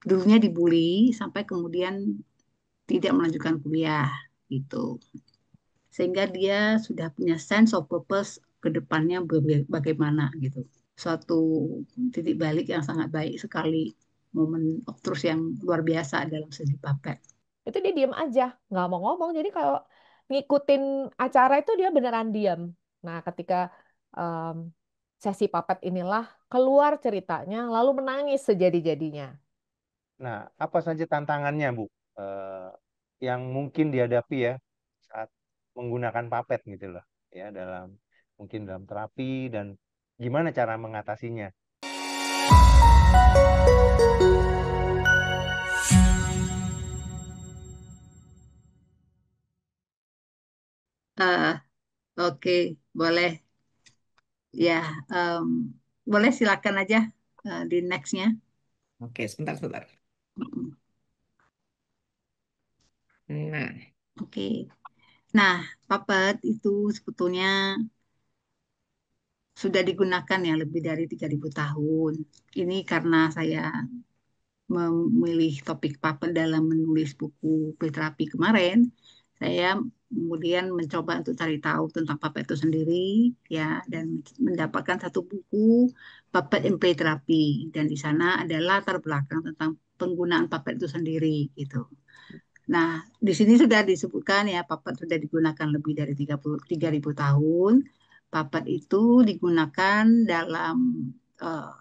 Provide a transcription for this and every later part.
dulunya dibully sampai kemudian tidak melanjutkan kuliah gitu. Sehingga dia sudah punya sense of purpose ke depannya bagaimana gitu. Suatu titik balik yang sangat baik sekali, momen of truth yang luar biasa dalam segi puppet. Itu dia diem aja, nggak mau ngomong. Jadi kalau ngikutin acara itu dia beneran diem. Nah, ketika em, sesi papet inilah keluar ceritanya, lalu menangis sejadi-jadinya. Nah, apa saja tantangannya, Bu, eh, yang mungkin dihadapi ya saat menggunakan papet gitu loh, ya dalam mungkin dalam terapi dan gimana cara mengatasinya? Ah, oke, boleh. Ya, em, boleh silakan aja di nextnya. Oke, sebentar, sebentar. Mm-mm. Nah, Oke. Nah, puppet itu sebetulnya sudah digunakan ya lebih dari 3.000 tahun. Ini karena saya memilih topik puppet dalam menulis buku terapi kemarin, saya kemudian mencoba untuk cari tahu tentang puppet itu sendiri, ya, dan mendapatkan satu buku Puppet in Play Therapy, dan di sana ada latar belakang tentang penggunaan puppet itu sendiri, gitu. Nah, di sini sudah disebutkan ya, puppet sudah digunakan lebih dari 33.000 tahun. Puppet itu digunakan dalam eh,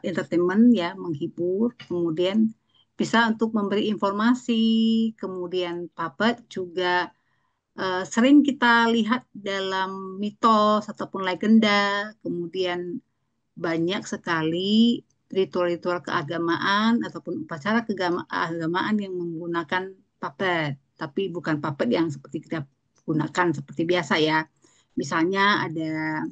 entertainment ya, menghibur, kemudian bisa untuk memberi informasi, kemudian puppet juga sering kita lihat dalam mitos ataupun legenda, kemudian banyak sekali ritual-ritual keagamaan ataupun upacara keagamaan yang menggunakan puppet, tapi bukan puppet yang seperti kita gunakan seperti biasa ya. Misalnya ada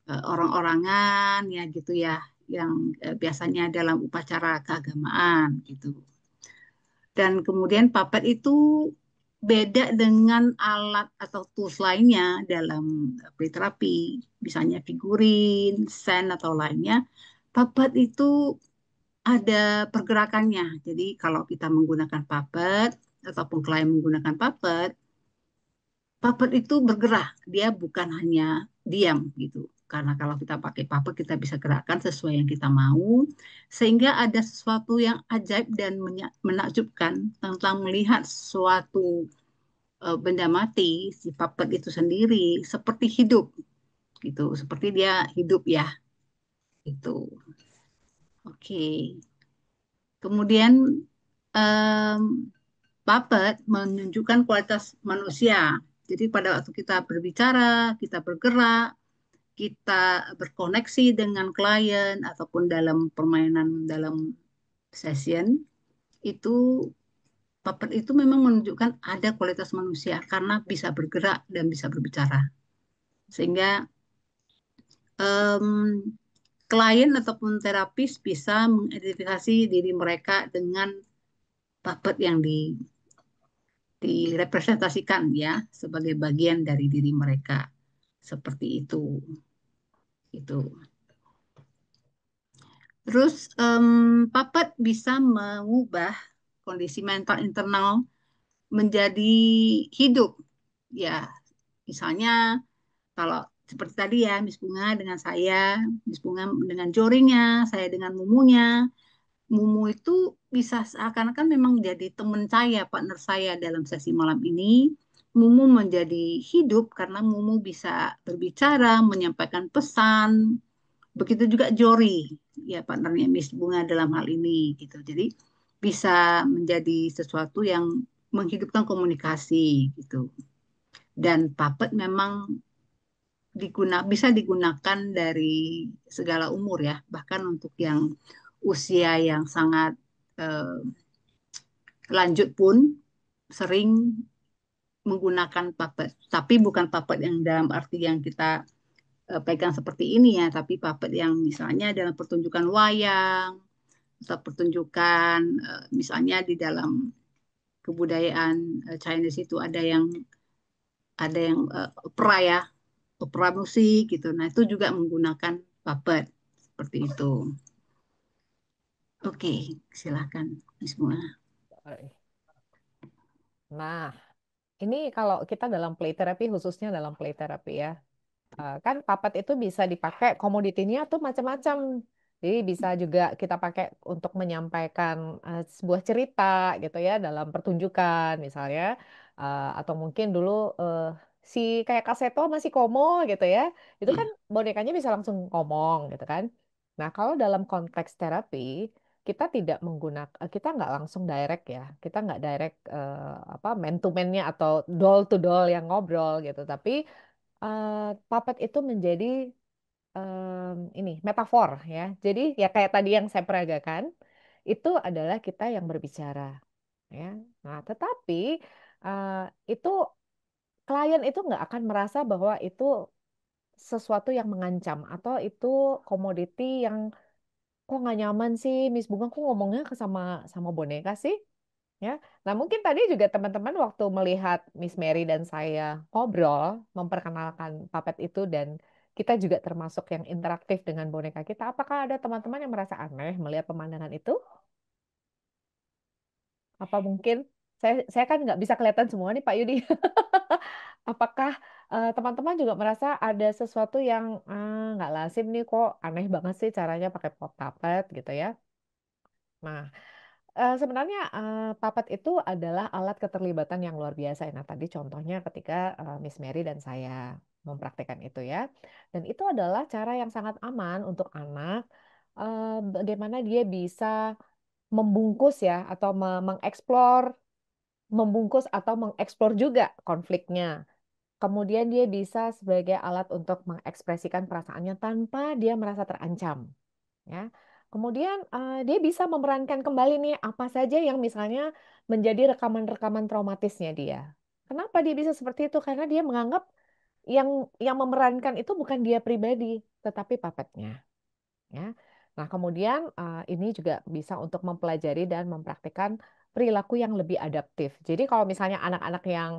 orang-orangan ya gitu ya, yang biasanya dalam upacara keagamaan gitu. Dan kemudian puppet itu beda dengan alat atau tools lainnya dalam terapi, misalnya figurin, sand atau lainnya. Puppet itu ada pergerakannya. Jadi kalau kita menggunakan puppet ataupun klien menggunakan puppet, puppet itu bergerak. Dia bukan hanya diam gitu. Karena kalau kita pakai puppet kita bisa gerakkan sesuai yang kita mau, sehingga ada sesuatu yang ajaib dan menakjubkan tentang melihat suatu benda mati, si puppet itu sendiri seperti hidup gitu, seperti dia hidup ya itu. Oke. Kemudian em, puppet menunjukkan kualitas manusia. Jadi pada waktu kita berbicara, kita bergerak, kita berkoneksi dengan klien ataupun dalam permainan dalam session, itu puppet itu memang menunjukkan ada kualitas manusia karena bisa bergerak dan bisa berbicara. Sehingga em, klien ataupun terapis bisa mengidentifikasi diri mereka dengan puppet yang direpresentasikan ya sebagai bagian dari diri mereka seperti itu. Terus puppet bisa mengubah kondisi mental internal menjadi hidup ya, misalnya kalau seperti tadi ya, Miss Bunga dengan saya, Miss Bunga dengan Jorinya, saya dengan Mumunya. Mumu itu bisa seakan-akan memang jadi teman saya, partner saya dalam sesi malam ini. Mumu menjadi hidup karena Mumu bisa berbicara, menyampaikan pesan. Begitu juga Jori, ya partnernya Miss Bunga dalam hal ini gitu. Jadi bisa menjadi sesuatu yang menghidupkan komunikasi gitu. Dan puppet memang bisa digunakan dari segala umur ya, bahkan untuk yang usia yang sangat eh, lanjut pun sering menggunakan puppet. Tapi bukan puppet yang dalam arti yang kita pegang seperti ini ya, tapi puppet yang misalnya dalam pertunjukan wayang atau pertunjukan misalnya di dalam kebudayaan Chinese itu ada yang opera ya, opera musik gitu. Nah, itu juga menggunakan puppet seperti itu. Oke, silakan Bismillah. Nah, ini kalau kita dalam play therapy, khususnya dalam play therapy ya, kan puppet itu bisa dipakai komoditinya tuh macam-macam. Jadi bisa juga kita pakai untuk menyampaikan sebuah cerita gitu ya dalam pertunjukan misalnya. Atau mungkin dulu si kayak Kaseto masih Komo gitu ya. Itu kan Ya, bonekanya bisa langsung ngomong gitu kan. Nah, kalau dalam konteks terapi kita tidak menggunakan, kita nggak langsung direct ya, kita nggak direct apa man to man-nya atau doll to doll yang ngobrol gitu, tapi puppet itu menjadi ini metafor ya. Jadi ya kayak tadi yang saya peragakan itu adalah kita yang berbicara ya. Nah, tetapi eh, itu klien itu nggak akan merasa bahwa itu sesuatu yang mengancam atau itu komoditi yang kok nggak nyaman sih Miss Bunga kok ngomongnya ke sama sama boneka sih ya. Nah, mungkin tadi juga teman-teman waktu melihat Miss Mary dan saya ngobrol, memperkenalkan puppet itu dan kita juga termasuk yang interaktif dengan boneka kita. Apakah ada teman-teman yang merasa aneh melihat pemandangan itu? Apa mungkin saya kan nggak bisa kelihatan semua nih Pak Yudi. Apakah teman-teman juga merasa ada sesuatu yang nggak lazim nih kok aneh banget sih caranya pakai puppet gitu ya? Nah, sebenarnya papat itu adalah alat keterlibatan yang luar biasa. Nah, tadi contohnya ketika Miss Mary dan saya mempraktekkan itu ya. Dan itu adalah cara yang sangat aman untuk anak bagaimana dia bisa membungkus ya atau mengeksplor, membungkus atau mengeksplor juga konfliknya. Kemudian dia bisa sebagai alat untuk mengekspresikan perasaannya tanpa dia merasa terancam ya. Kemudian dia bisa memerankan kembali nih apa saja yang misalnya menjadi rekaman-rekaman traumatisnya dia. Kenapa dia bisa seperti itu? Karena dia menganggap yang yang memerankan itu bukan dia pribadi, tetapi papetnya. Ya. Nah, kemudian ini juga bisa untuk mempelajari dan mempraktikkan perilaku yang lebih adaptif. Jadi kalau misalnya anak-anak yang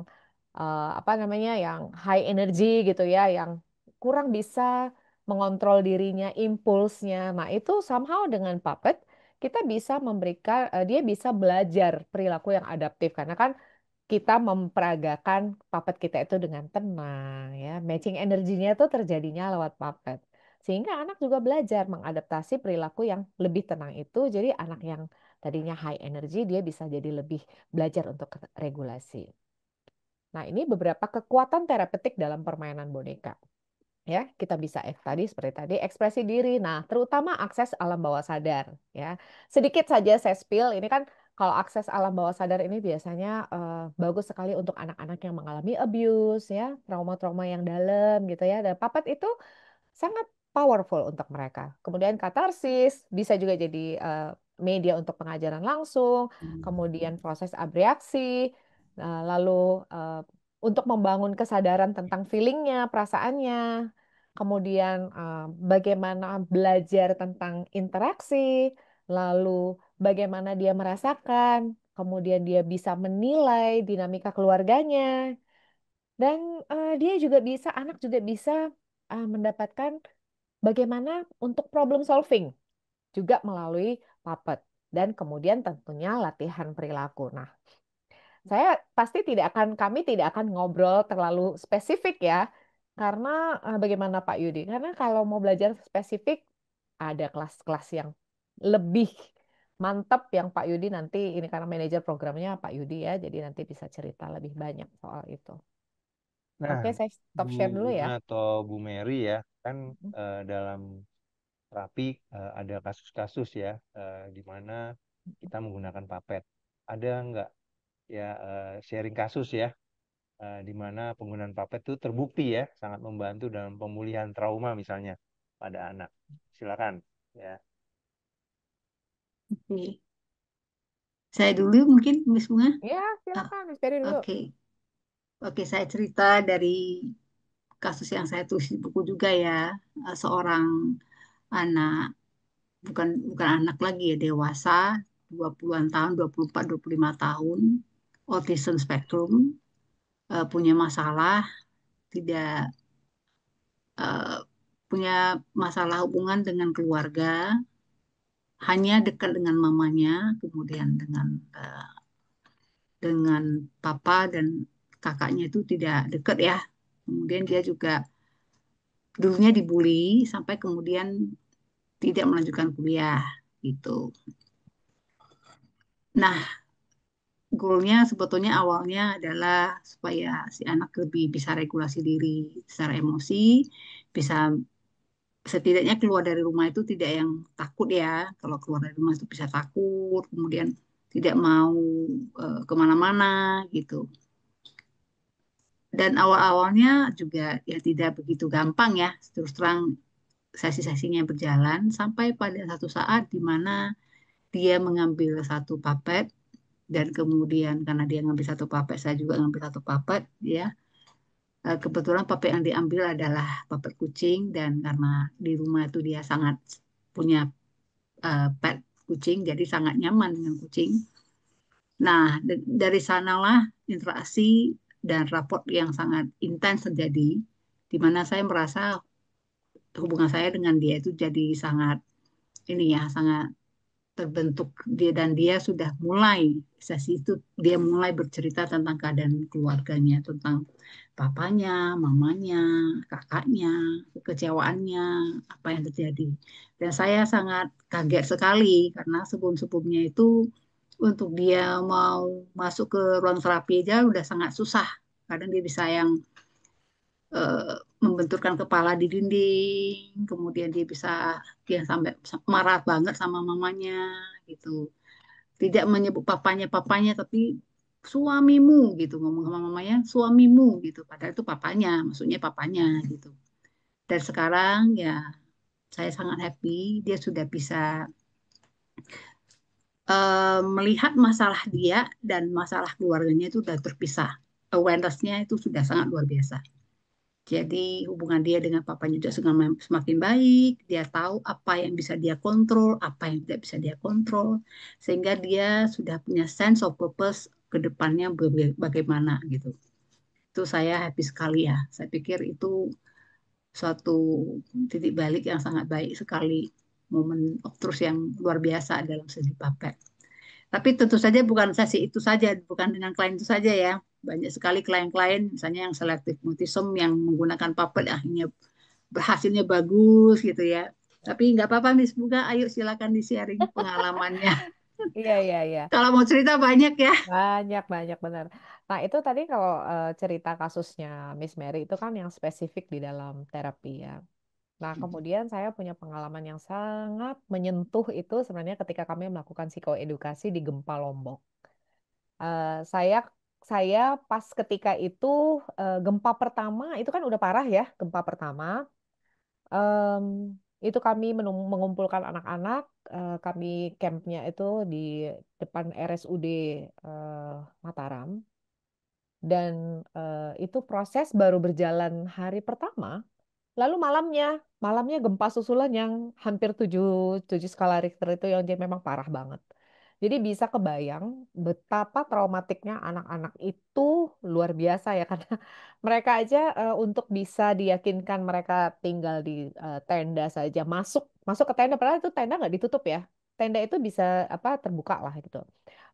apa namanya yang high energy gitu ya, yang kurang bisa mengontrol dirinya, impulsnya. Nah, itu somehow dengan puppet kita bisa memberikan dia bisa belajar perilaku yang adaptif karena kan kita memperagakan puppet kita itu dengan tenang ya. Matching energinya itu terjadinya lewat puppet. Sehingga anak juga belajar mengadaptasi perilaku yang lebih tenang itu. Jadi anak yang tadinya high energy dia bisa jadi lebih belajar untuk regulasi. Nah, ini beberapa kekuatan terapeutik dalam permainan boneka. Ya, kita bisa tadi seperti tadi ekspresi diri. Nah, terutama akses alam bawah sadar. Ya, sedikit saja saya spill. Ini kan kalau akses alam bawah sadar ini biasanya bagus sekali untuk anak-anak yang mengalami abuse, ya, trauma-trauma yang dalam gitu ya. Dan papat itu sangat powerful untuk mereka. Kemudian katarsis bisa juga jadi media untuk pengajaran langsung, kemudian proses abreaksi, lalu untuk membangun kesadaran tentang feelingnya, perasaannya, kemudian bagaimana belajar tentang interaksi, lalu bagaimana dia merasakan, kemudian dia bisa menilai dinamika keluarganya, dan dia juga bisa, anak juga bisa mendapatkan bagaimana untuk problem solving juga melalui puppet dan kemudian tentunya latihan perilaku. Nah, saya pasti tidak akan kami tidak akan ngobrol terlalu spesifik ya. Karena bagaimana Pak Yudi? Karena kalau mau belajar spesifik ada kelas-kelas yang lebih mantap yang Pak Yudi nanti ini karena manajer programnya Pak Yudi ya, jadi nanti bisa cerita lebih banyak soal itu. Nah, Oke, saya stop Bu share dulu Bunga ya. atau Bu Mary ya, kan dalam terapi ada kasus-kasus ya, di mana kita menggunakan papet. Ada nggak ya sharing kasus ya, di mana penggunaan papet itu terbukti ya, sangat membantu dalam pemulihan trauma misalnya pada anak. Silakan ya. oke. Saya dulu mungkin Miss Bunga. Ya, Ah, silakan, Miss Peri dulu. oke, oke. Saya cerita dari kasus yang saya tulis di buku juga ya. Seorang anak, bukan bukan anak lagi ya, dewasa, 20-an tahun, 24, 25 tahun, autism spectrum, punya masalah, tidak eh, punya masalah hubungan dengan keluarga, hanya dekat dengan mamanya, kemudian dengan papa dan kakaknya itu tidak dekat ya. Kemudian dia juga dulunya dibully sampai kemudian tidak melanjutkan kuliah gitu. Nah, goalnya sebetulnya awalnya adalah supaya si anak lebih bisa regulasi diri secara emosi, bisa setidaknya keluar dari rumah itu tidak yang takut ya. Kalau keluar dari rumah itu bisa takut, kemudian tidak mau kemana-mana gitu. Dan awal-awalnya juga ya tidak begitu gampang ya, terus terang sesi-sesinya berjalan sampai pada satu saat di mana dia mengambil satu papet dan kemudian karena dia ngambil satu papet, saya juga ngambil satu papet ya. Kebetulan papet yang diambil adalah papet kucing dan karena di rumah itu dia sangat punya pet kucing, jadi sangat nyaman dengan kucing. Nah, dari sanalah interaksi dan raport yang sangat intens terjadi, di mana saya merasa hubungan saya dengan dia itu jadi sangat ini ya, sangat terbentuk dia dan dia sudah mulai sesi itu dia mulai bercerita tentang keadaan keluarganya, tentang papanya, mamanya, kakaknya, kekecewaannya, apa yang terjadi. Dan saya sangat kaget sekali karena sebelum-sebelumnya itu untuk dia mau masuk ke ruang terapi aja udah sangat susah. Kadang dia bisa yang membenturkan kepala di dinding, kemudian dia sampai marah banget sama mamanya gitu. Tidak menyebut papanya papanya tapi suamimu gitu, ngomong sama mamanya suamimu gitu. Padahal itu papanya, maksudnya papanya gitu. Dan sekarang ya saya sangat happy dia sudah bisa melihat masalah dia dan masalah keluarganya itu sudah terpisah. Awareness-nya itu sudah sangat luar biasa. Jadi hubungan dia dengan papanya juga semakin baik. Dia tahu apa yang bisa dia kontrol, apa yang tidak bisa dia kontrol. Sehingga dia sudah punya sense of purpose ke depannya bagaimana gitu. Itu saya happy sekali ya. Saya pikir itu suatu titik balik yang sangat baik sekali. Momen of truth yang luar biasa dalam segi Papet. Tapi tentu saja bukan sesi itu saja, bukan dengan klien itu saja ya. Banyak sekali klien-klien, misalnya yang selektif mutism yang menggunakan puppet akhirnya berhasilnya bagus gitu ya. Tapi nggak apa-apa Miss Buga, ayo silakan di-sharing pengalamannya. Iya, iya, iya. Kalau mau cerita banyak ya. Banyak, banyak benar. Nah, itu tadi kalau cerita kasusnya Miss Mary itu kan yang spesifik di dalam terapi ya. Nah, kemudian saya punya pengalaman yang sangat menyentuh itu sebenarnya ketika kami melakukan psikoedukasi di Gempa Lombok. Saya pas ketika itu gempa pertama itu kan udah parah ya, gempa pertama. Em, itu kami mengumpulkan anak-anak, kami campnya itu di depan RSUD Mataram. Dan itu proses baru berjalan hari pertama. Lalu malamnya gempa susulan yang hampir 7 skala Richter itu yang dia memang parah banget. Jadi bisa kebayang betapa traumatiknya anak-anak itu luar biasa ya karena mereka aja untuk bisa diyakinkan mereka tinggal di tenda saja masuk masuk ke tenda padahal itu tenda nggak ditutup ya. Tenda itu bisa apa terbuka lah gitu.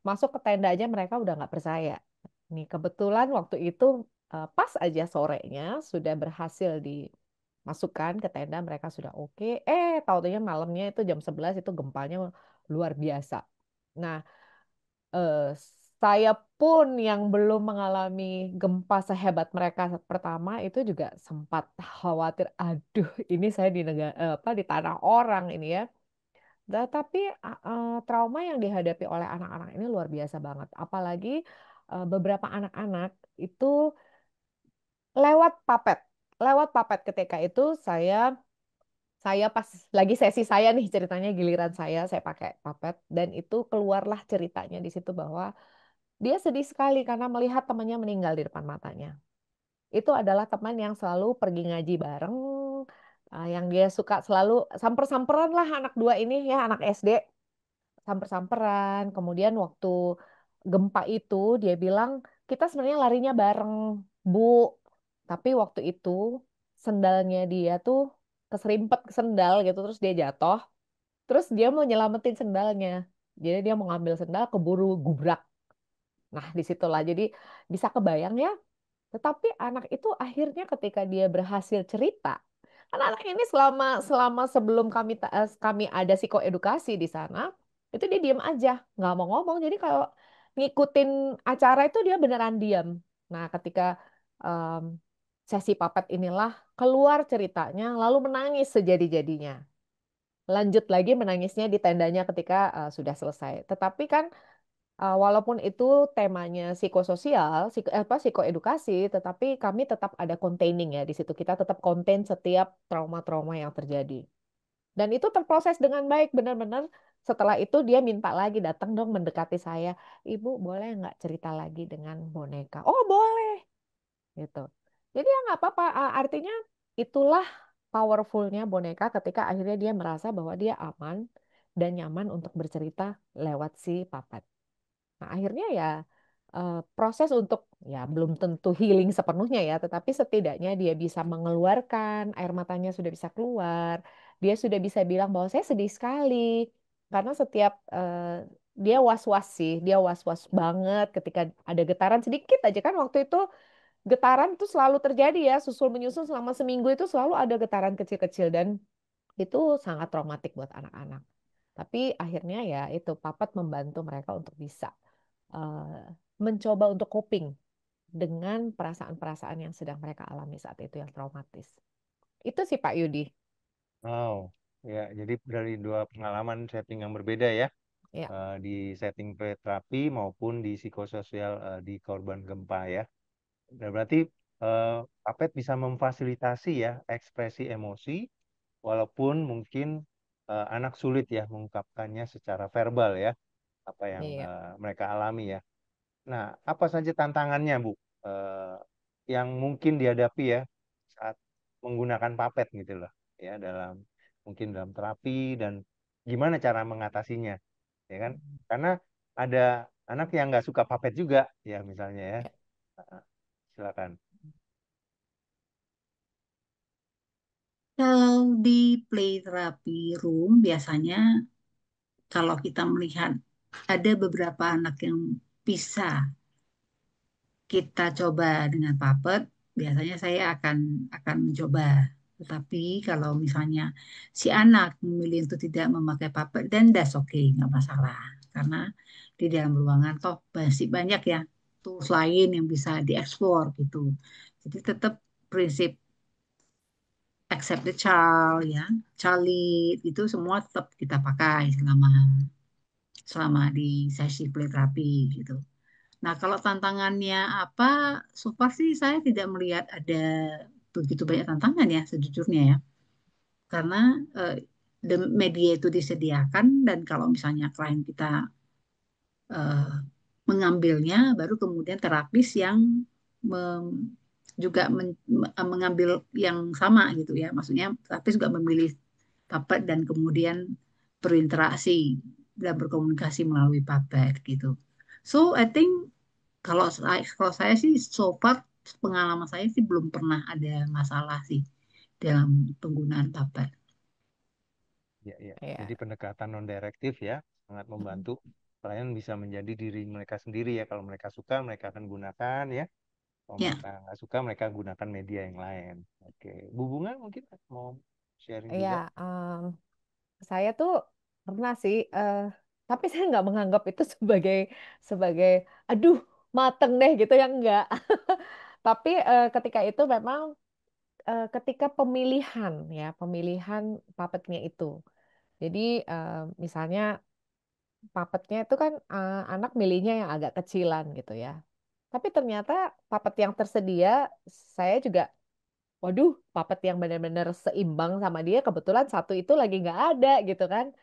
Masuk ke tenda aja mereka udah nggak percaya. Nih kebetulan waktu itu pas aja sorenya sudah berhasil dimasukkan ke tenda mereka sudah oke. Tahu-taunya malamnya itu jam 11 itu gempanya luar biasa. Nah, eh, saya pun yang belum mengalami gempa sehebat mereka pertama itu juga sempat khawatir. Aduh, ini saya di negara apa di tanah orang ini ya. Tapi trauma yang dihadapi oleh anak-anak ini luar biasa banget. Apalagi beberapa anak-anak itu lewat papet. Lewat papet ketika itu saya pas lagi sesi saya nih ceritanya giliran saya pakai papet dan itu keluarlah ceritanya di situ bahwa dia sedih sekali karena melihat temannya meninggal di depan matanya. Itu adalah teman yang selalu pergi ngaji bareng, yang dia suka selalu samper-samperan lah anak dua ini ya anak SD samper-samperan. Kemudian waktu gempa itu dia bilang kita sebenarnya larinya bareng, Bu. Tapi waktu itu sendalnya dia tuh keserimpet ke sendal gitu terus dia jatuh. Terus dia mau nyelamatin sendalnya. Jadi dia mau ngambil sendal, keburu gubrak. Nah, disitulah. Jadi bisa kebayang ya. Tetapi anak itu akhirnya ketika dia berhasil cerita, kan anak ini selama selama sebelum kami ada psikoedukasi di sana, itu dia diam aja, nggak mau ngomong. Jadi kalau ngikutin acara itu dia beneran diam. Nah, ketika em, sesi papet inilah keluar ceritanya, lalu menangis sejadi-jadinya. Lanjut lagi menangisnya di tendanya ketika sudah selesai. Tetapi kan walaupun itu temanya psikososial, psikoedukasi, tetapi kami tetap ada containing ya di situ. Kita tetap contain setiap trauma-trauma yang terjadi. Dan itu terproses dengan baik, benar-benar. Setelah itu dia minta lagi datang dong mendekati saya, Ibu boleh nggak cerita lagi dengan boneka? Oh boleh, gitu. Jadi ya nggak apa-apa. Artinya itulah powerfulnya boneka ketika akhirnya dia merasa bahwa dia aman dan nyaman untuk bercerita lewat si papat. Nah, akhirnya ya proses untuk ya belum tentu healing sepenuhnya ya, tetapi setidaknya dia bisa mengeluarkan air matanya sudah bisa keluar. Dia sudah bisa bilang bahwa saya sedih sekali karena setiap dia was-was sih, dia was-was banget ketika ada getaran sedikit aja kan waktu itu getaran itu selalu terjadi ya, susul menyusul selama seminggu itu selalu ada getaran kecil-kecil dan itu sangat traumatik buat anak-anak. Tapi akhirnya ya itu papat membantu mereka untuk bisa eh, mencoba untuk coping dengan perasaan-perasaan yang sedang mereka alami saat itu yang traumatis. Itu sih Pak Yudi. Wow, ya, jadi dari dua pengalaman setting yang berbeda ya, Ya, di setting terapi maupun di psikososial di korban gempa ya. Dan berarti eh, Apet bisa memfasilitasi ya ekspresi emosi, walaupun mungkin anak sulit ya mengungkapkannya secara verbal ya, apa yang iya. mereka alami ya. Nah, apa saja tantangannya, Bu, eh, yang mungkin dihadapi ya saat menggunakan papet gitu loh, ya mungkin dalam terapi dan gimana cara mengatasinya, ya kan? Karena ada anak yang nggak suka papet juga, ya misalnya ya. Ya. Ah, silakan. Kalau di play therapy room biasanya kalau kita melihat ada beberapa anak yang bisa kita coba dengan puppet, biasanya saya akan mencoba. Tetapi kalau misalnya si anak memilih untuk tidak memakai puppet, dan that's okay, nggak masalah. Karena di dalam ruangan toh masih banyak ya tools lain yang bisa dieksplor gitu. Jadi tetap prinsip accept the child ya, child lead itu semua tetap kita pakai selama selama di sesi play therapy gitu. Nah, kalau tantangannya apa, so far sih saya tidak melihat ada begitu banyak tantangan ya sejujurnya ya. Karena eh, media itu disediakan dan kalau misalnya klien kita eh, mengambilnya, baru kemudian terapis yang juga mengambil yang sama gitu ya. Maksudnya terapis juga memilih puppet dan kemudian berinteraksi dan berkomunikasi melalui puppet gitu. So I think kalau saya sih so far pengalaman saya sih belum pernah ada masalah sih dalam penggunaan puppet. Ya, ya. Jadi Ya. pendekatan non direktif ya sangat membantu klien bisa menjadi diri mereka sendiri ya. Kalau mereka suka, mereka akan gunakan ya. Kalau Ya, mereka nggak suka, mereka gunakan media yang lain. Oke, Bu Bunga mungkin mau sharing Ya, juga. saya tuh pernah sih, tapi saya nggak menganggap itu sebagai sebagai, aduh, mateng deh gitu ya enggak. Tapi ketika itu memang ketika pemilihan ya, pemilihan puppetnya itu. Jadi misalnya puppetnya itu kan anak milihnya yang agak kecilan gitu ya. Tapi ternyata puppet yang tersedia saya juga, waduh, puppet yang benar-benar seimbang sama dia kebetulan satu itu lagi nggak ada gitu kan.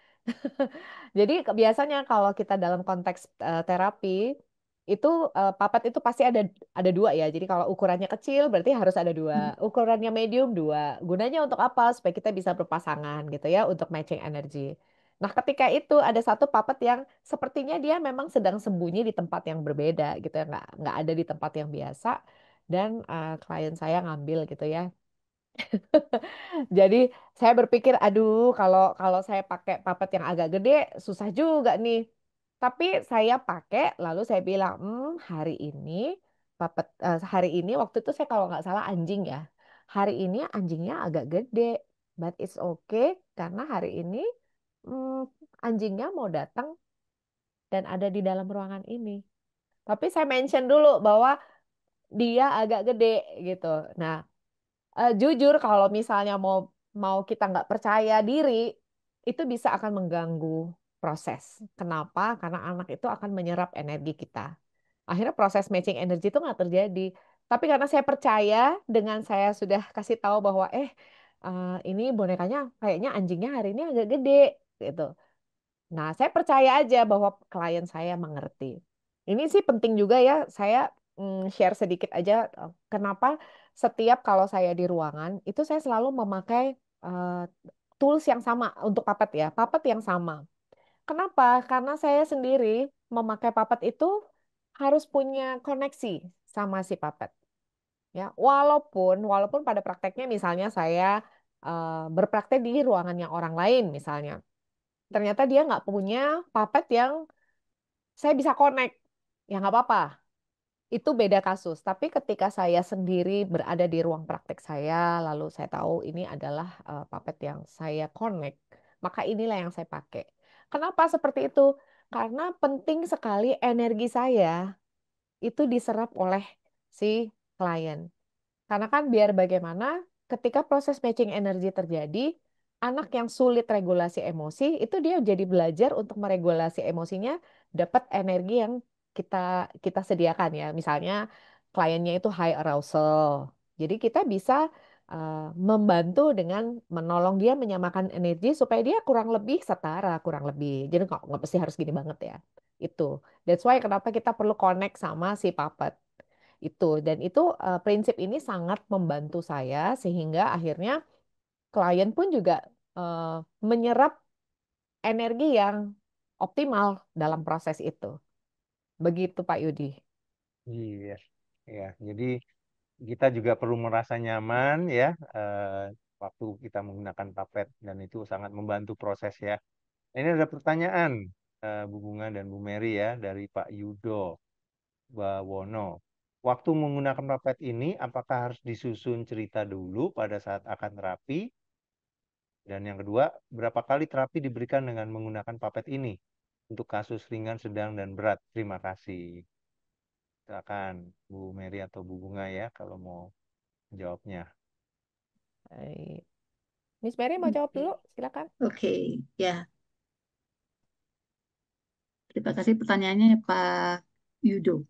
Jadi biasanya kalau kita dalam konteks terapi itu papat itu pasti ada dua ya. Jadi kalau ukurannya kecil berarti harus ada dua. Ukurannya medium dua. Gunanya untuk apa? Supaya kita bisa berpasangan gitu ya untuk matching energi. Nah, ketika itu ada satu papat yang sepertinya dia memang sedang sembunyi di tempat yang berbeda gitu ya, nggak ada di tempat yang biasa dan klien saya ngambil gitu ya. Jadi saya berpikir, aduh, kalau kalau saya pakai puppet yang agak gede, susah juga nih. Tapi saya pakai, lalu saya bilang, hari ini hari ini waktu itu saya kalau nggak salah anjing ya. Hari ini anjingnya agak gede, but it's okay karena hari ini hmm, anjingnya mau datang dan ada di dalam ruangan ini. Tapi saya mention dulu bahwa dia agak gede gitu. Nah, jujur kalau misalnya mau mau kita nggak percaya diri, itu bisa akan mengganggu proses. Kenapa? Karena anak itu akan menyerap energi kita. Akhirnya proses matching energi itu nggak terjadi. Tapi karena saya percaya dengan saya sudah kasih tahu bahwa ini bonekanya kayaknya anjingnya hari ini agak gede gitu. Nah, saya percaya aja bahwa klien saya mengerti. Ini sih penting juga ya, saya share sedikit aja kenapa setiap kalau saya di ruangan itu saya selalu memakai eh, tools yang sama untuk puppet ya, puppet yang sama. Kenapa? Karena saya sendiri memakai puppet itu harus punya koneksi sama si puppet. Ya, walaupun walaupun pada prakteknya misalnya saya berpraktek di ruangannya orang lain misalnya ternyata dia nggak punya puppet yang saya bisa connect. Ya nggak apa-apa, itu beda kasus. Tapi ketika saya sendiri berada di ruang praktek saya, lalu saya tahu ini adalah puppet yang saya connect, maka inilah yang saya pakai. Kenapa seperti itu? Karena penting sekali energi saya itu diserap oleh si klien. Karena kan biar bagaimana ketika proses matching energi terjadi, anak yang sulit regulasi emosi itu dia jadi belajar untuk meregulasi emosinya dapat energi yang kita kita sediakan ya. Misalnya kliennya itu high arousal. Jadi kita bisa membantu dengan menolong dia menyamakan energi supaya dia kurang lebih setara, kurang lebih. Jadi nggak pasti harus gini banget ya. Itu. That's why kenapa kita perlu connect sama si puppet itu dan itu prinsip ini sangat membantu saya sehingga akhirnya klien pun juga eh, menyerap energi yang optimal dalam proses itu. Begitu Pak Yudi. Iya, ya. Jadi kita juga perlu merasa nyaman ya waktu kita menggunakan puppet dan itu sangat membantu proses ya. Ini ada pertanyaan Bu Bunga dan Bu Mary ya dari Pak Yudo Bawono. Waktu menggunakan puppet ini, apakah harus disusun cerita dulu pada saat akan terapi? Dan yang kedua, berapa kali terapi diberikan dengan menggunakan puppet ini untuk kasus ringan, sedang, dan berat? Terima kasih. Silakan Bu Mary atau Bu Bunga ya kalau mau jawabnya. Baik. Miss Mary mau jawab dulu, silakan. Oke, ya. Terima kasih pertanyaannya Pak Yudo.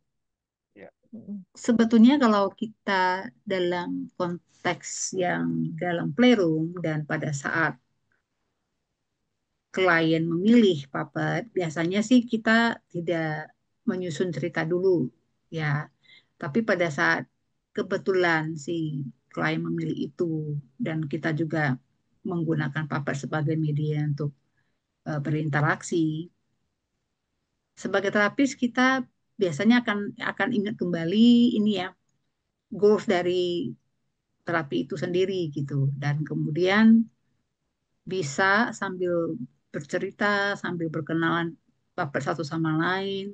Ya. Mm-mm. Sebetulnya kalau kita dalam konteks yang dalam playroom dan pada saat klien memilih puppet, biasanya sih kita tidak menyusun cerita dulu, ya. Tapi pada saat kebetulan si klien memilih itu dan kita juga menggunakan puppet sebagai media untuk berinteraksi, sebagai terapis kita biasanya akan ingat kembali ini ya goals dari terapi itu sendiri gitu dan kemudian bisa sambil bercerita sambil berkenalan puppet satu sama lain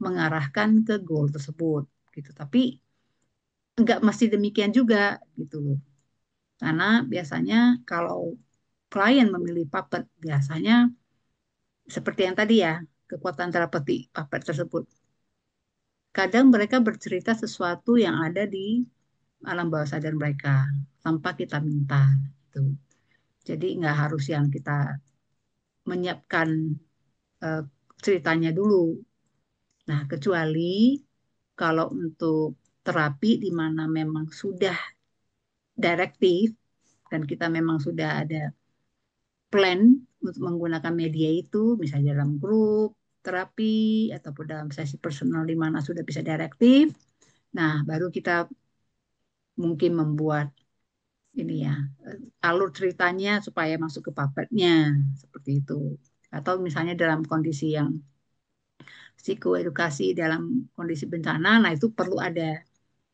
mengarahkan ke goal tersebut gitu tapi enggak mesti demikian juga gitu loh karena biasanya kalau klien memilih puppet biasanya seperti yang tadi ya kekuatan terapeutik puppet tersebut kadang mereka bercerita sesuatu yang ada di alam bawah sadar mereka tanpa kita minta gitu. Jadi nggak harus yang kita menyiapkan uh, ceritanya dulu. Nah, kecuali kalau untuk terapi di mana memang sudah direktif dan kita memang sudah ada plan untuk menggunakan media itu, misalnya dalam grup terapi ataupun dalam sesi personal di mana sudah bisa direktif. Nah, baru kita mungkin membuat ini ya alur ceritanya supaya masuk ke puppetnya seperti itu. Atau misalnya dalam kondisi yang psikoedukasi dalam kondisi bencana, nah itu perlu ada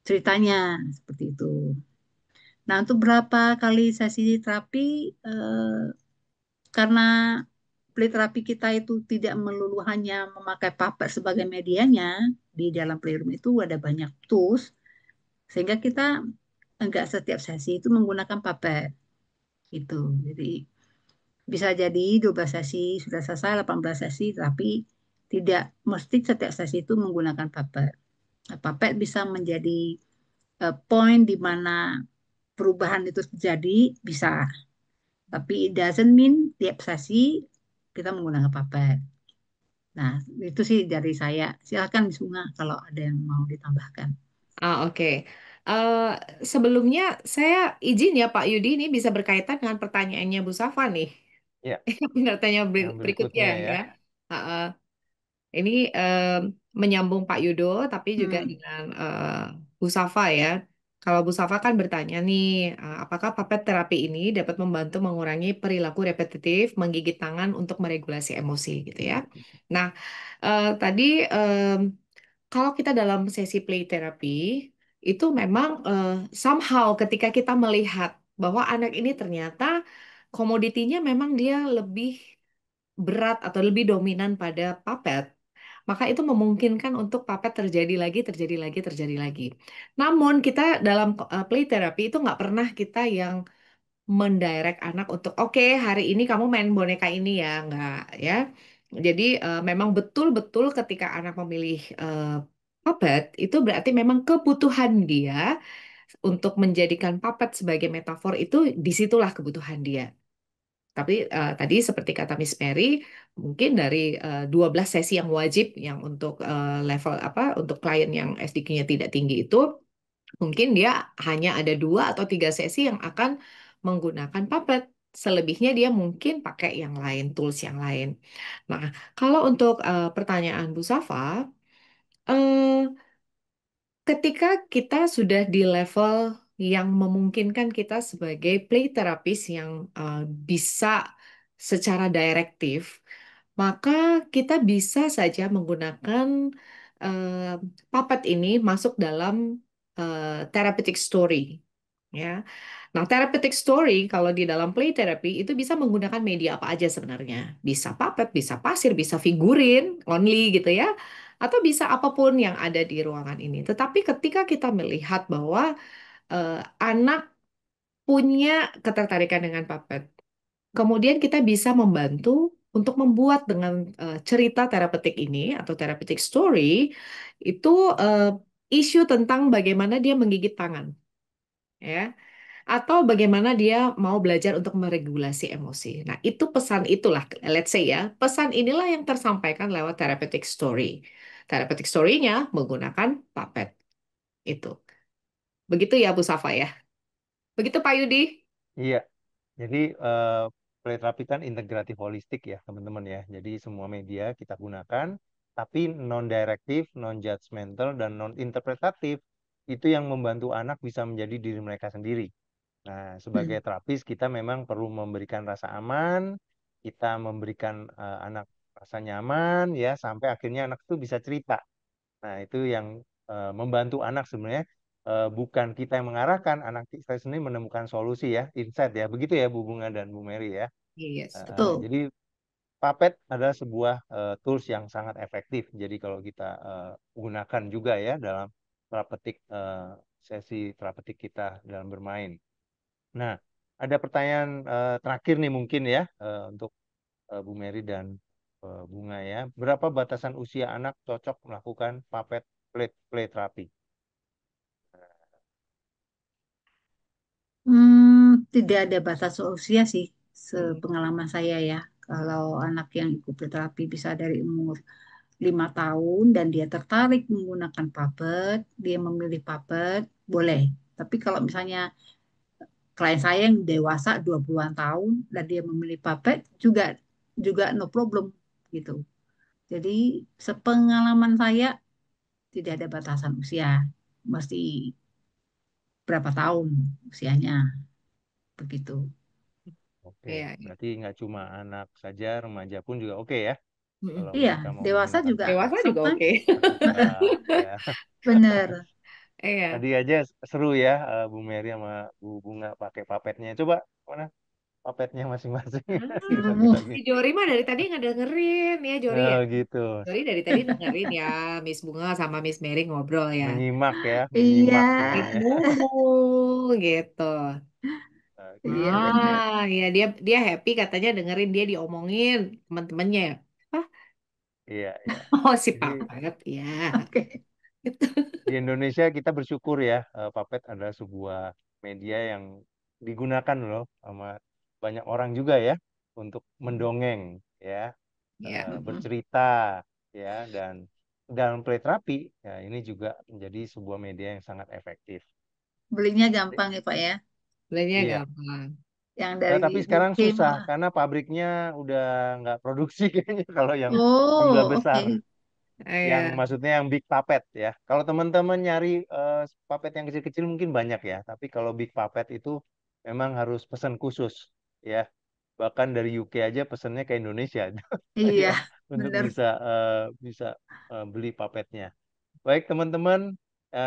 ceritanya seperti itu. Nah, untuk berapa kali sesi terapi, karena play terapi kita itu tidak melulu hanya memakai puppet sebagai medianya, di dalam playroom itu ada banyak tools, sehingga kita enggak setiap sesi itu menggunakan puppet gitu. Jadi bisa jadi 12 sesi sudah selesai, 18 sesi, tapi tidak mesti setiap sesi itu menggunakan puppet. Nah, puppet bisa menjadi poin di mana perubahan itu terjadi, bisa. Tapi it doesn't mean tiap sesi kita menggunakan puppet. Nah, itu sih dari saya. Silakan Miss Bunga kalau ada yang mau ditambahkan. Oke. Eh, Sebelumnya saya izin ya Pak Yudi, ini bisa berkaitan dengan pertanyaannya Bu Safa nih. Ya, Pertanyaan yang berikutnya berikutnya ya. ya. Ini menyambung Pak Yudo, tapi juga Hmm. dengan Bu Safa ya. Kalau Bu Safa kan bertanya nih, apakah puppet terapi ini dapat membantu mengurangi perilaku repetitif, menggigit tangan untuk meregulasi emosi gitu ya. Nah, tadi kalau kita dalam sesi play therapy, itu memang somehow ketika kita melihat bahwa anak ini ternyata komoditinya memang dia lebih berat atau lebih dominan pada puppet, maka itu memungkinkan untuk puppet terjadi lagi, terjadi lagi, terjadi lagi. Namun kita dalam play therapy itu nggak pernah kita yang mendirect anak untuk oke hari ini kamu main boneka ini ya, nggak ya. Jadi memang betul-betul ketika anak memilih puppet itu berarti memang kebutuhan dia untuk menjadikan puppet sebagai metafor itu disitulah kebutuhan dia. Tapi tadi seperti kata Miss Mary, mungkin dari 12 sesi yang wajib yang untuk level apa untuk klien yang SDQ-nya tidak tinggi itu, mungkin dia hanya ada 2 atau 3 sesi yang akan menggunakan Puppet. Selebihnya dia mungkin pakai yang lain, tools yang lain. Nah, kalau untuk pertanyaan Bu Safa, eh, ketika kita sudah di level yang memungkinkan kita sebagai play therapist yang bisa secara direktif, maka kita bisa saja menggunakan eh, puppet ini masuk dalam therapeutic story. Ya, nah therapeutic story kalau di dalam play therapy itu bisa menggunakan media apa aja sebenarnya. Bisa puppet, bisa pasir, bisa figurin only gitu ya, atau bisa apapun yang ada di ruangan ini. Tetapi ketika kita melihat bahwa eh, anak punya ketertarikan dengan puppet, kemudian kita bisa membantu untuk membuat dengan cerita terapeutik ini atau therapeutic story itu eh, isu tentang bagaimana dia menggigit tangan, ya, atau bagaimana dia mau belajar untuk meregulasi emosi. Nah, itu pesan itulah, let's say ya, pesan inilah yang tersampaikan lewat therapeutic story. Therapeutic story-nya menggunakan puppet itu. Begitu ya, Bu Safa ya. Begitu Pak Yudi. Iya, jadi eh, play therapy kan integratif holistik ya teman-teman ya. Jadi semua media kita gunakan, tapi non-directive, non-judgmental, dan non-interpretatif. Itu yang membantu anak bisa menjadi diri mereka sendiri. Nah, sebagai Hmm. terapis kita memang perlu memberikan rasa aman, kita memberikan anak rasa nyaman ya, sampai akhirnya anak itu bisa cerita. Nah, itu yang membantu anak sebenarnya, bukan kita yang mengarahkan, anak kita sendiri menemukan solusi ya, insight ya. Begitu ya Bu Bunga dan Bu Mary ya. Yes, Betul. Jadi Puppet adalah sebuah tools yang sangat efektif. Jadi kalau kita gunakan juga ya dalam terapeutik, sesi terapeutik kita dalam bermain. Nah, ada pertanyaan terakhir nih mungkin ya, untuk Bu Mary dan Bunga ya. Berapa batasan usia anak cocok melakukan puppet play therapy? Tidak ada batas usia sih, Mm-mm. sepengalaman saya ya. Kalau anak yang ikut terapi bisa dari umur 5 tahun dan dia tertarik menggunakan puppet, dia memilih puppet, boleh. Tapi kalau misalnya klien saya yang dewasa 20-an tahun dan dia memilih puppet juga juga no problem gitu. Jadi sepengalaman saya tidak ada batasan usia, mesti berapa tahun usianya begitu. Oke, iya, iya. berarti nggak cuma anak saja, remaja pun juga oke ya, Mm-mm. kalau Iya, mereka mau dewasa menggunakan juga puppet. Dewasa juga oke. sometimes Dewasa, ya. bener. Iya. Tadi aja seru ya, Bu Mary sama Bu Bunga pakai papetnya. Coba mana papetnya masing-masing Ah, Hmm, dibagi-bagi. si Jori mah dari tadi nggak dengerin ya Jori ya. Oh gitu, Jori dari tadi dengerin ya Miss Bunga sama Miss Mary ngobrol ya. menyimak ya, iya, menyimak ini ya. Mulu gitu. iya Oke. benar. Ya dia dia happy katanya dengerin dia diomongin teman-temannya. Ah, Iya, iya. oh si Jadi Papet ya. Oke. Gitu. di Indonesia kita bersyukur ya, Papet adalah sebuah media yang digunakan loh sama banyak orang juga ya untuk mendongeng ya, Ya. bercerita ya, dan dalam play terapi ya ini juga menjadi sebuah media yang sangat efektif. Belinya gampang ya Pak ya. Belajarnya Iya. gampang. Yang dari Tapi sekarang UK susah malah. karena pabriknya udah nggak produksi kayaknya kalau yang jumlah Oh, besar. oke. Yang Ya. maksudnya yang big puppet ya. Kalau teman-teman nyari puppet yang kecil-kecil mungkin banyak ya, tapi kalau big puppet itu memang harus pesan khusus ya. Bahkan dari UK aja pesannya ke Indonesia Iya, ya untuk benar. bisa beli puppetnya. Baik teman-teman,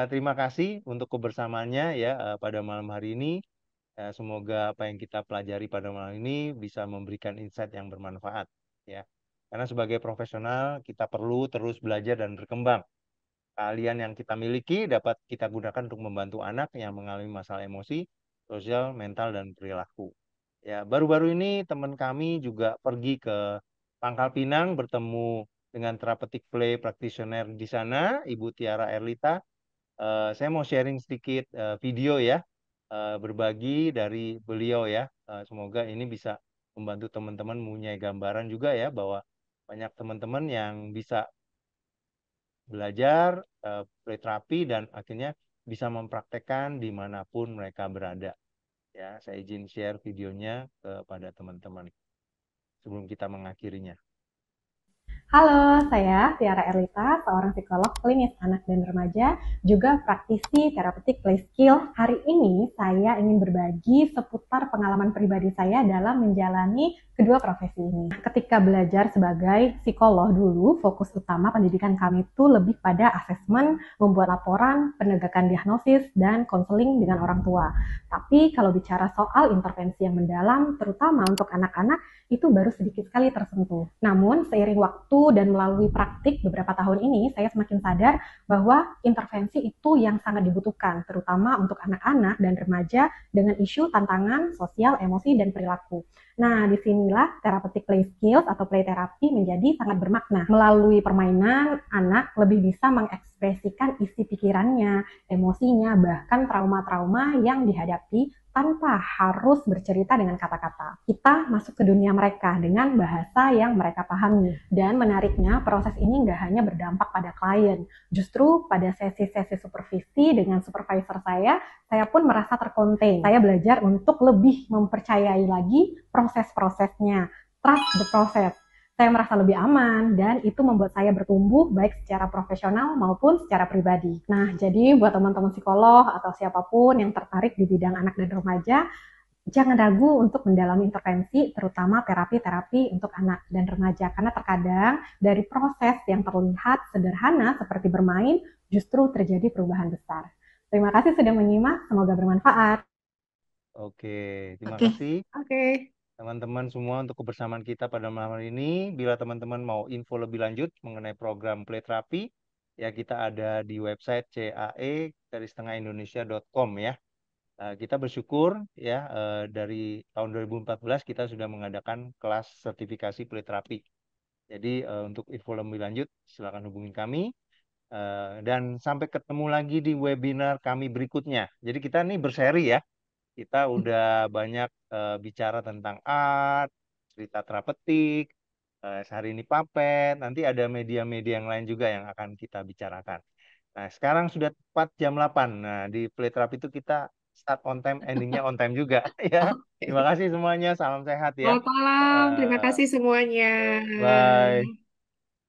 terima kasih untuk kebersamaannya ya pada malam hari ini. Semoga apa yang kita pelajari pada malam ini bisa memberikan insight yang bermanfaat ya. Karena sebagai profesional kita perlu terus belajar dan berkembang. Keahlian yang kita miliki dapat kita gunakan untuk membantu anak yang mengalami masalah emosi, sosial, mental, dan perilaku. Ya, baru-baru ini teman kami juga pergi ke Pangkal Pinang bertemu dengan therapeutic play practitioner di sana, Ibu Tiara Erlita. Saya mau sharing sedikit video ya, berbagi dari beliau ya. Semoga ini bisa membantu teman-teman mempunyai gambaran juga ya bahwa banyak teman-teman yang bisa belajar play terapi dan akhirnya bisa mempraktekkan dimanapun mereka berada. Ya, saya izin share videonya kepada teman-teman sebelum kita mengakhirinya. Halo, saya Tiara Erlita, seorang psikolog klinis anak dan remaja, juga praktisi terapeutik play skill. Hari ini saya ingin berbagi seputar pengalaman pribadi saya dalam menjalani kedua profesi ini. Ketika belajar sebagai psikolog dulu, fokus utama pendidikan kami itu lebih pada asesmen, membuat laporan, penegakan diagnosis, dan konseling dengan orang tua. Tapi kalau bicara soal intervensi yang mendalam, terutama untuk anak-anak, itu baru sedikit sekali tersentuh. Namun, seiring waktu dan melalui praktik beberapa tahun ini, saya semakin sadar bahwa intervensi itu yang sangat dibutuhkan, terutama untuk anak-anak dan remaja dengan isu tantangan sosial, emosi, dan perilaku. Nah, disinilah therapeutic play skills atau play therapy menjadi sangat bermakna. Melalui permainan, anak lebih bisa mengekspresikan isi pikirannya, emosinya, bahkan trauma-trauma yang dihadapi tanpa harus bercerita dengan kata-kata. Kita masuk ke dunia mereka dengan bahasa yang mereka pahami. Dan menariknya, proses ini nggak hanya berdampak pada klien. Justru pada sesi-sesi supervisi dengan supervisor saya pun merasa terkonten. Saya belajar untuk lebih mempercayai lagi proses-prosesnya. Trust the process. Saya merasa lebih aman dan itu membuat saya bertumbuh baik secara profesional maupun secara pribadi. Nah, jadi buat teman-teman psikolog atau siapapun yang tertarik di bidang anak dan remaja, jangan ragu untuk mendalami intervensi, terutama terapi-terapi untuk anak dan remaja. Karena terkadang dari proses yang terlihat sederhana seperti bermain, justru terjadi perubahan besar. Terima kasih sudah menyimak, semoga bermanfaat. Oke, terima Oke. kasih Oke. teman-teman semua untuk kebersamaan kita pada malam hari ini. Bila teman-teman mau info lebih lanjut mengenai program play therapy, ya kita ada di website cae-indonesia.com ya. Kita bersyukur ya dari tahun 2014 kita sudah mengadakan kelas sertifikasi play therapy. Jadi untuk info lebih lanjut silakan hubungi kami. Dan sampai ketemu lagi di webinar kami berikutnya. Jadi kita nih berseri ya. Kita udah banyak bicara tentang art, cerita terapeutik, hari ini puppet, nanti ada media-media yang lain juga yang akan kita bicarakan. Nah, sekarang sudah tepat jam 8. Nah, di Play Therapy itu kita start on time, endingnya on time juga ya. Terima Oke. kasih semuanya, salam sehat ya. Selamat malam. Terima Eh, kasih semuanya. Bye.